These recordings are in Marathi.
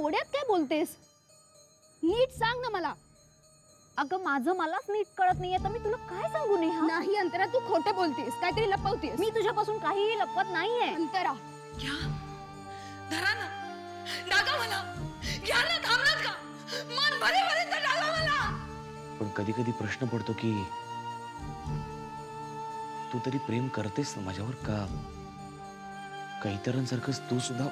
तोड्यात काय बोलतेस? नीट सांग ना मला. अगं माझं मलाच नीट कळत नाहीये तर मी तुला काय सांगू नेहा? नाही अंतरा, तू खोटं बोलतेस, काहीतरी लपवतेस. मी तुझ्यापासून काहीही लपवत नाहीये. अंतरा, घ्या धरा ना, डागा मला, घ्या ना, थांबणार का? मन भरेपर्यंत डागा मला. पण कधी कधी प्रश्न पडतो की तू तरी प्रेम करतेस ना माझ्यावर का इतरांसारखंच तू सुद्धा?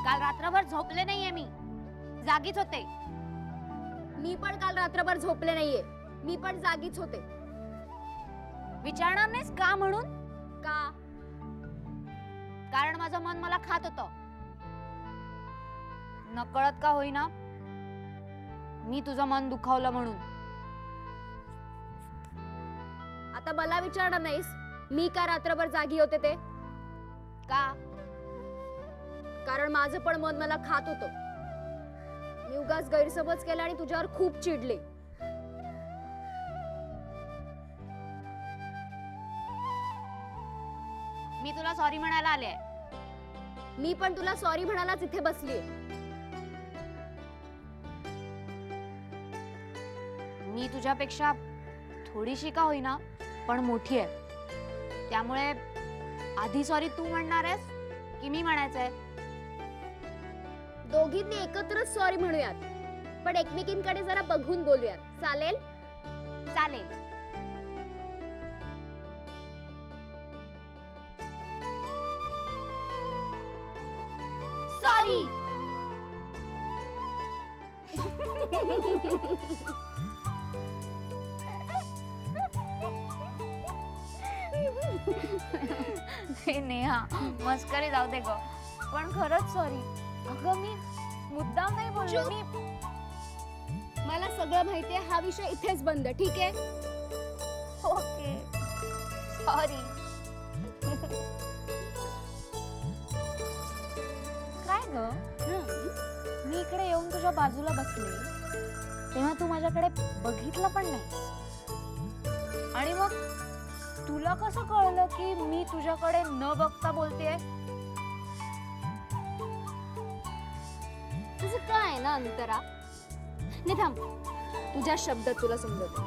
काल रात्रभर झोपले नाहीये मी, जागीच होते. मी पण काल रात्रभर झोपले नाहीये, मी पण जागीच होते. विचारणार नाहीस का म्हणून? का? कारण माझं मन मला खात होतं. नकळत का होईना मी तुझं मन दुखावलं म्हणून. आता मला विचारणार नाहीस मी का रात्रभर जागी होते ते? का? कारण माझं पण मन मला खात होतं. मी उगाच गैरसमज केला आणि तुझ्यावर खूप चिडले. मी तुला सॉरी म्हणायला आले. मी पण तुला सॉरी म्हणायलाच इथे बसलीये. मी तुझ्यापेक्षा थोडीशी का होईना पण मोठी आहे. त्यामुळे आधी सॉरी तू म्हणणार आहेस की मी म्हणायचंय? दोघींनी एकत्रच सॉरी म्हणूयात, पण एकमेकींकडे जरा बघून बोलूयात. चालेल? चालेल. सॉरी. नेहा मस्करी जाऊ दे ग, पण खरंच सॉरी. अगं मी मुद्दाम नाही बोलले. मी मला सगळं माहितीये, हा विषय इथेच बंद. ठीक आहे? Okay sorry. काय ग, मी इकडे येऊन तुझ्या बाजूला बसले तेव्हा तू माझ्याकडे बघितलं पण नाही. आणि मग तुला कसं कळलं की मी तुझ्याकडे न बघता बोलतेय? तुझं काय ना अंतरा? नाही थांब, तुझ्या शब्दात तुला समजत.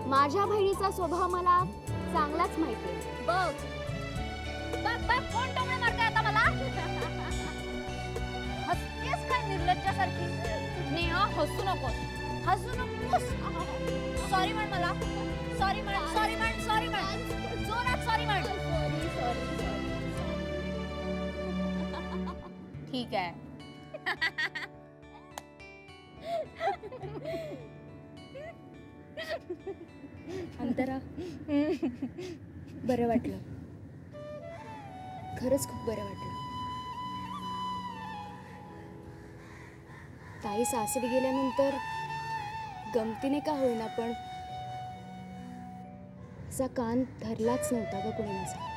माझ्या बहिणीचा स्वभाव मला चांगलाच माहितीये. बघ बघ बघ, कोण टोमणे मारते आता मला? हसतेस काय निर्लज्जासारखी? नेहा हसू नकोस, हसू नकोस. सॉरी म्हण मला, सॉरी म्हण, सॉरी म्हण, सॉरी म्हण, जोरात सॉरी म्हण. Sorry sorry. ठीक आहे. अंतरा, बरं वाटलं, खरंच खूप बरं वाटलं. ताई सासरी गेल्यानंतर गमतीने का होईना पण असा कान धरलाच नव्हता ग कोणी माझा.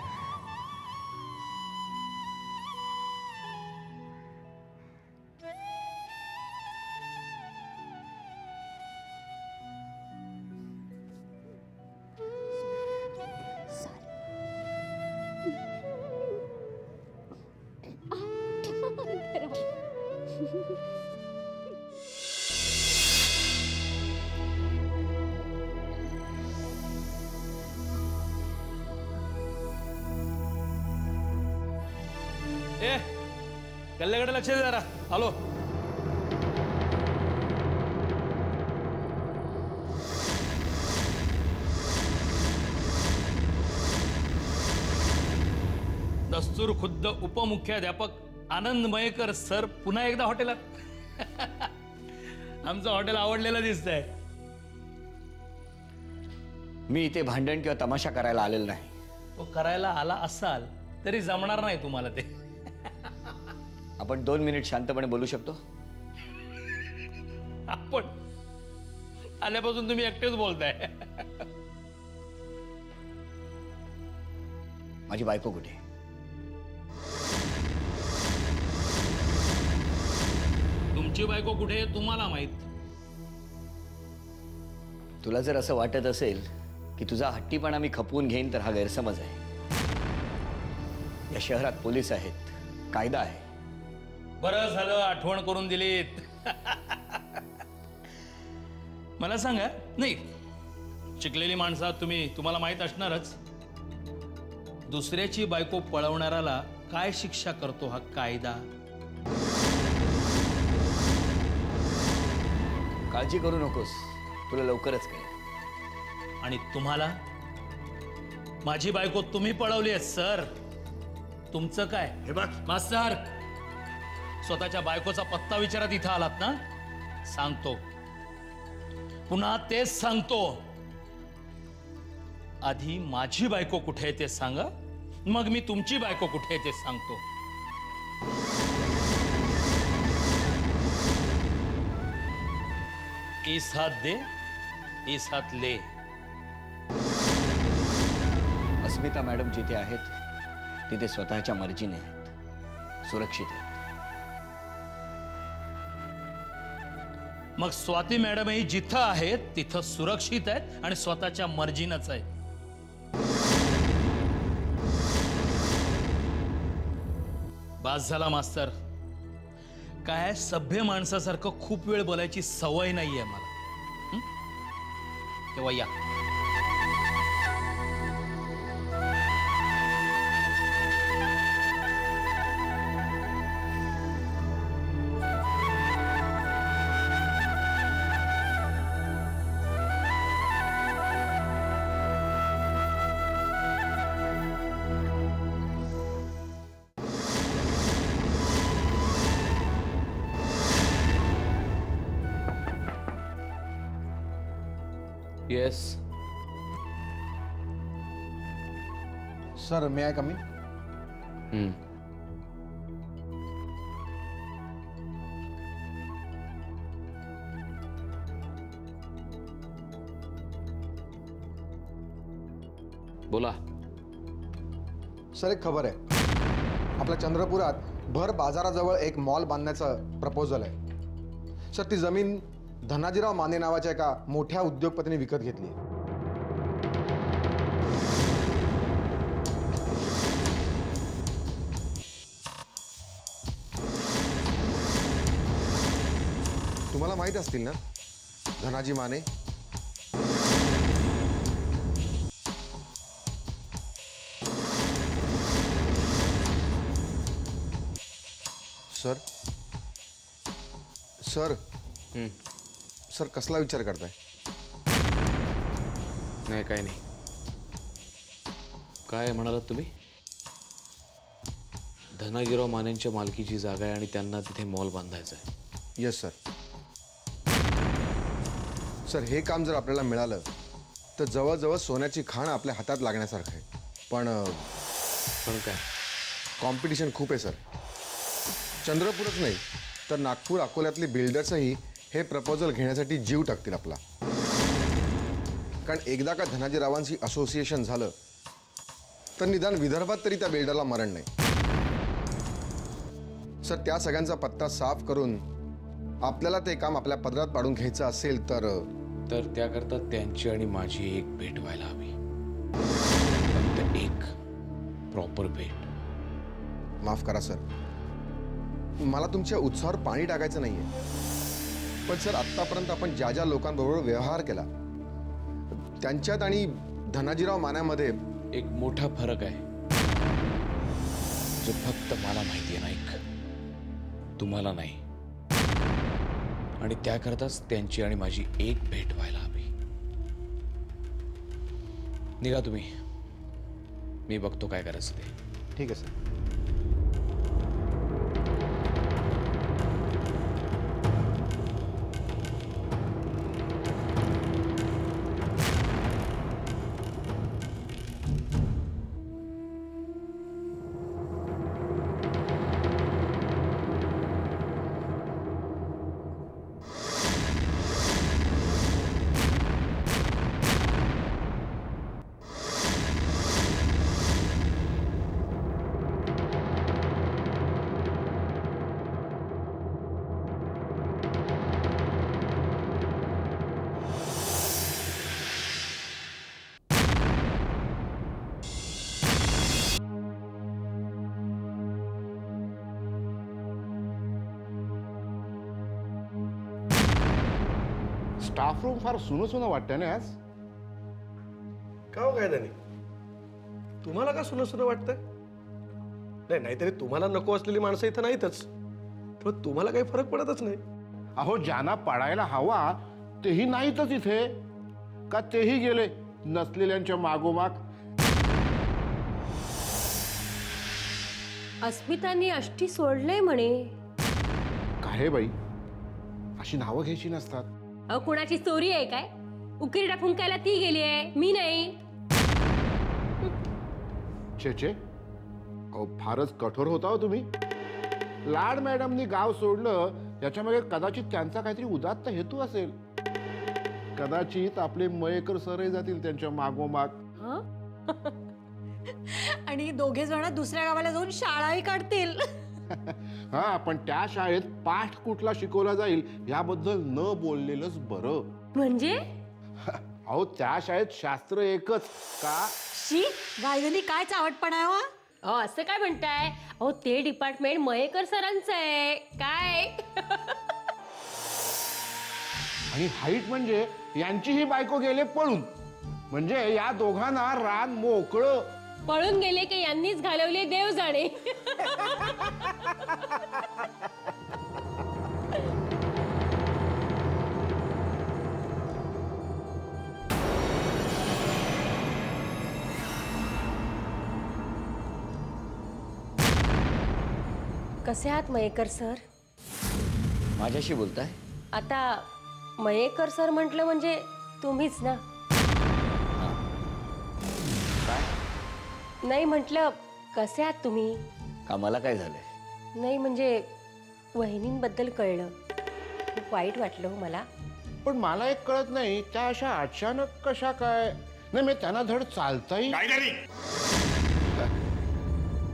ए कल्ल्याकडे लक्ष दे जरा. हॅलो. दस्तूर खुद्द उपमुख्याध्यापक आनंद मयेकर सर पुन्हा एकदा हॉटेलात. आमचं हॉटेल आवडलेलं दिसतंय. मी इथे भांडण किंवा तमाशा करायला आलेलो नाही. तो करायला आला असाल तरी जमणार नाही तुम्हाला ते. आपण 2 मिनिट शांतपणे बोलू शकतो? आपण आल्यापासून तुम्ही एकटेच बोलताय. माझी बायको कुठे? तुमची बायको कुठे आहे तुम्हाला माहित. तुला जर असं वाटत असेल की तुझा हट्टीपणा मी खपवून घेईन तर हा गैरसमज आहे. या शहरात पोलीस आहेत, कायदा आहे. बरं झालं आठवण करून दिलीत. मला सांगा, नाही शिकलेली माणसं आहात तुम्ही, तुम्हाला माहित असणारच दुसऱ्याची बायको पळवणाऱ्याला काय शिक्षा करतो हा कायदा. काळजी करू नकोस, तुला लवकरच कळेल. आणि तुम्हाला माझी बायको तुम्ही पळवली आहे सर. तुमचं काय? हे बघ मास्तर, स्वतःच्या बायकोचा पत्ता विचारत इथं आलात ना? सांगतो, पुन्हा तेच सांगतो. आधी माझी बायको कुठे आहे ते सांगा, मग मी तुमची बायको कुठे आहे ते सांगतो. इस हात दे, इस हात ले. अस्मिता मॅडम जिथे आहेत तिथे स्वतःच्या मर्जीने आहेत, सुरक्षित आहेत. मग स्वाती मॅडमही जिथं आहेत तिथं सुरक्षित आहेत आणि स्वतःच्या मर्जीनच आहेत. बास झाला मास्तर. काय सभ्य माणसासारखं खूप वेळ बोलायची सवय नाहीये मला. तेव्हा या. Yes sir, may I come in? बोला. सर, एक खबर आहे. आपल्या चंद्रपुरात भर बाजाराजवळ एक मॉल बांधण्याचं प्रपोजल आहे. सर, ती जमीन धनाजीराव माने नावाच्या एका मोठ्या उद्योगपतीने विकत घेतली. तुम्हाला माहित असतील ना Dhanaji Mane? Sir sir sir, कसला विचार करताय? नाही, काय नाही. काय म्हणालात तुम्ही? धनाजीराव मानेंच्या मालकीची जागा आहे आणि त्यांना तिथे मॉल बांधायचा आहे. Yes sir. सर, हे काम जर आपल्याला मिळालं तर जवळजवळ सोन्याची खाण आपल्या हातात लागण्यासारखं आहे. पण काय? कॉम्पिटिशन खूप आहे सर. चंद्रपूरच नाही तर नागपूर, अकोल्यातले बिल्डर्सही हे प्रपोजल घेण्यासाठी जीव टाकतील आपला. कारण एकदा का धनाजीरावांशी असोसिएशन झालं तर निदान विदर्भात तरी त्या बिल्डरला मरण नाही. सर, त्या सगळ्यांचा पत्ता साफ करून आपल्याला ते काम आपल्या पदरात पाडून घ्यायचं असेल तर त्याकरता त्यांची आणि माझी एक भेट व्हायला हवी. फक्त एक प्रॉपर भेट. माफ करा सर, मला तुमच्या उत्साहावर पाणी टाकायचं नाहीये. पण सर, आत्तापर्यंत आपण ज्या ज्या लोकांबरोबर व्यवहार केला त्यांच्यात आणि धनाजीराव मान्यामध्ये एक मोठा फरक आहे जो फक्त मला माहिती आहे नाईक, तुम्हाला नाही. आणि त्याकरताच त्यांची आणि माझी एक भेट व्हायला हवी. निघा तुम्ही, मी बघतो काय करायचं ते. ठीक आहे सर. स्टाफ रूम फार सुनं सुनं वाटतंय ना आज. का हो काय त्याने तुम्हाला का सुनं सुनं वाटतंय? नाही नाहीतरी तुम्हाला नको असलेली माणसं इथं नाहीतच, पण तुम्हाला काही फरक पडतच नाही. अहो ज्यांना पडायला हवा तेही नाहीतच इथे, का तेही गेले नसलेल्यांच्या मागोमाग. अस्मितांनी अष्टी सोडलंय म्हणे. काय बाई, अशी नावं घ्यायची नसतात. अहो कुणाची चोरी आहे काय? उकिरडा फुंकायला ती गेली आहे, मी नाही. छे अहो फारच कठोर होता हो तुम्ही. लाड मॅडमनी गाव सोडलं याच्यामागे कदाचित त्यांचा काहीतरी उदात्त हेतू असेल. कदाचित आपले मयेकर सरही जातील त्यांच्या मागोमाग. आणि दोघे जण दुसऱ्या गावाला जाऊन शाळाही काढतील. हा, पण त्या शाळेत पाठ कुठला शिकवला जाईल याबद्दल न बोललेलंच बरं. म्हणजे अहो त्या शाळेत शास्त्र एकच का? शी, गायधनी काय चावटपणा आहे हो? अहो असं काय म्हणताय? अहो ते डिपार्टमेंट मयेकर सरांचं आहे काय. आणि हाईट म्हणजे यांचीही बायको गेले पळून, म्हणजे या दोघांना रान मोकळं. पळून गेले की यांनीच घालवले देव जाणे. कसे आहात मयेकर सर? माझ्याशी बोलताय? आता मयेकर सर म्हटलं म्हणजे तुम्हीच ना. नाही म्हटलं कसे आहात तुम्ही? का मला काय झालंय? नाही म्हणजे वहिनींबद्दल कळलं, खूप वाईट वाटलं हो मला. पण मला एक कळत नाही, त्या अशा अचानक कशा काय? नाही मी त्यांना धड चालताही.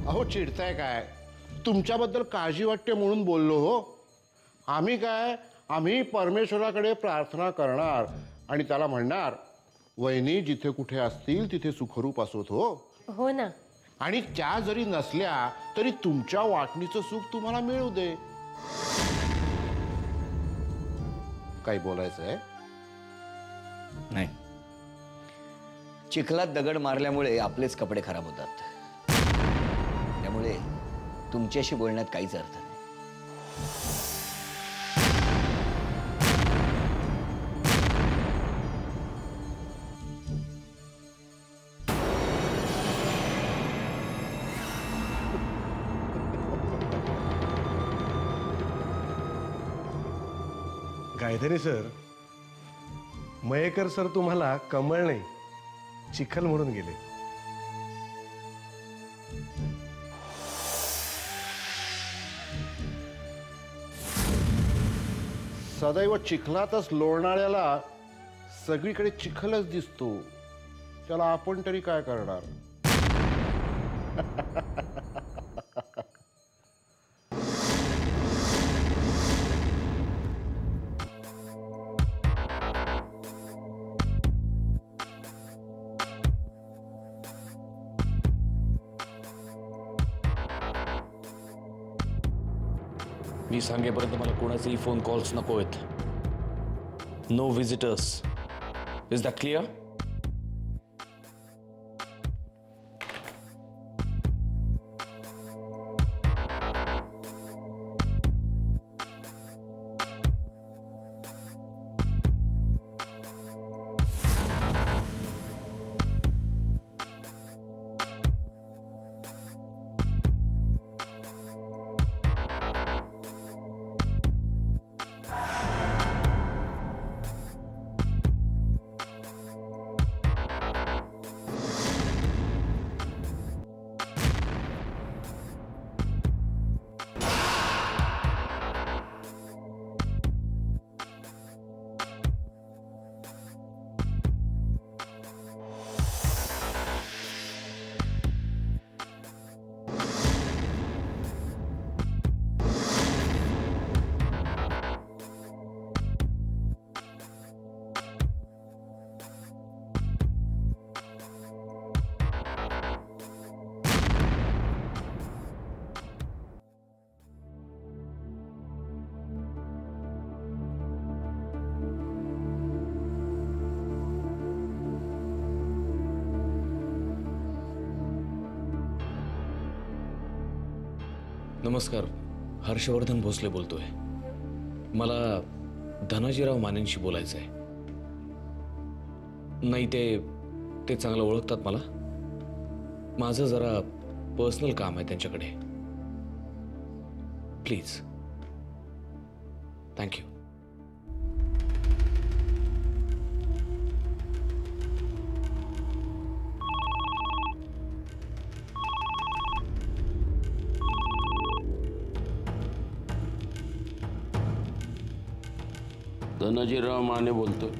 अहो चिडताय काय? तुमच्याबद्दल काळजी वाटते म्हणून बोललो हो. आम्ही काय, आम्ही परमेश्वराकडे प्रार्थना करणार आणि त्याला म्हणणार वहिनी जिथे कुठे असतील तिथे सुखरूप असोत हो. हो ना. आणि त्या जरी नसल्या तरी तुमच्या वाटणीचं सुख तुम्हाला मिळू दे. काही बोलायचं आहे? नाही. चिखलात दगड मारल्यामुळे आपलेच कपडे खराब होतात, त्यामुळे तुमच्याशी बोलण्यात काहीच अर्थ नाही. गायधनी सर, मयेकर सर तुम्हाला कमळ नाही चिखल म्हणून गेले. सदैव चिखलातच लोळणाऱ्याला सगळीकडे चिखलच दिसतो, त्याला आपण तरी काय करणार. मी सांगेपर्यंत मला कोणाचेही फोन कॉल्स नको आहेत. No visitors. Is that clear? नमस्कार, हर्षवर्धन भोसले बोलतोय. मला धनाजीराव मानेंशी बोलायचं आहे. नाही, ते चांगलं ओळखतात मला. माझं जरा पर्सनल काम आहे त्यांच्याकडे. प्लीज. थँक्यू. धनाजीराव माने बोलतोय.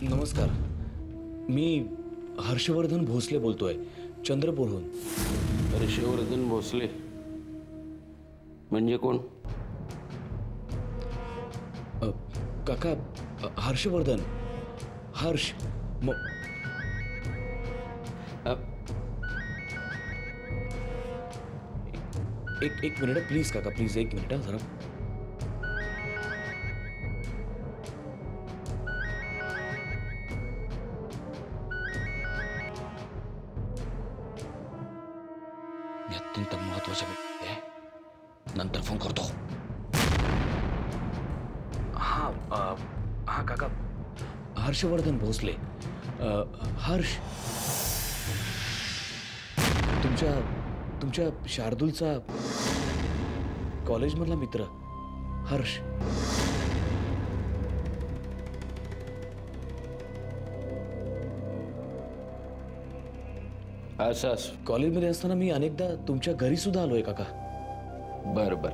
नमस्कार, मी हर्षवर्धन भोसले बोलतोय, चंद्रपूरहून. हर्षवर्धन भोसले म्हणजे कोण? काका, हर्षवर्धन, हर्ष. एक मिनिट प्लीज काका, प्लीज एक मिनिट जरा. मी अत्यंत महत्वाच्या व्यक्ती आहे, नंतर फोन करतो. हा काका, हर्षवर्धन भोसले. हर्ष, तुमच्या शार्दूलचा कॉलेजमधला मित्र हर्ष. असं कॉलेजमध्ये असताना मी अनेकदा तुमच्या घरी सुद्धा आलोय काका. बर बर.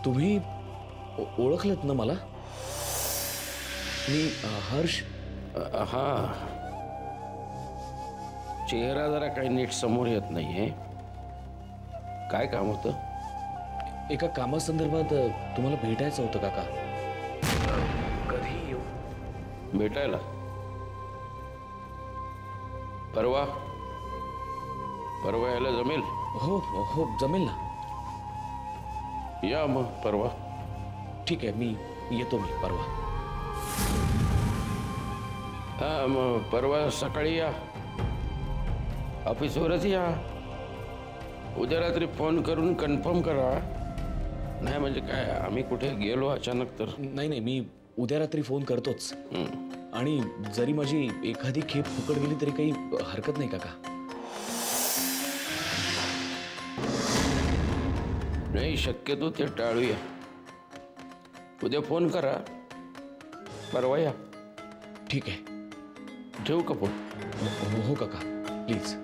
तुम्ही ओळखलत ना मला? मी हर्ष. हा, चेहरा जरा काही नीट समोर येत नाहीये. काय काम होतं? एका कामासंदर्भात तुम्हाला भेटायचं होतं काका. कधी येऊ? भेटायला परवा यायला जमेल? हो हो, जमेल ना. या मग परवा. ठीक आहे, मी येतो परवा. हा, मग परवा सकाळी या, ऑफिसवरच या. उद्या रात्री फोन करून कन्फर्म करा. नाही म्हणजे काय, आम्ही कुठे गेलो अचानक तर. नाही, मी उद्या रात्री फोन करतोच. आणि जरी माझी एखादी खेप फुकट गेली तरी काही हरकत नाही काका. नाही, शक्यतो ते टाळूया. उद्या फोन करा, परवा या. ठीक आहे. ठेवू का फोन? हो काका, प्लीज.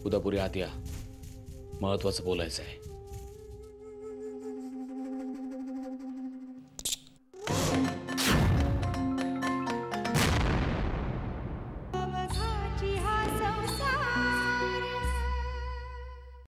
उदापुरी आत या, महत्वाचं बोलायचं आहे.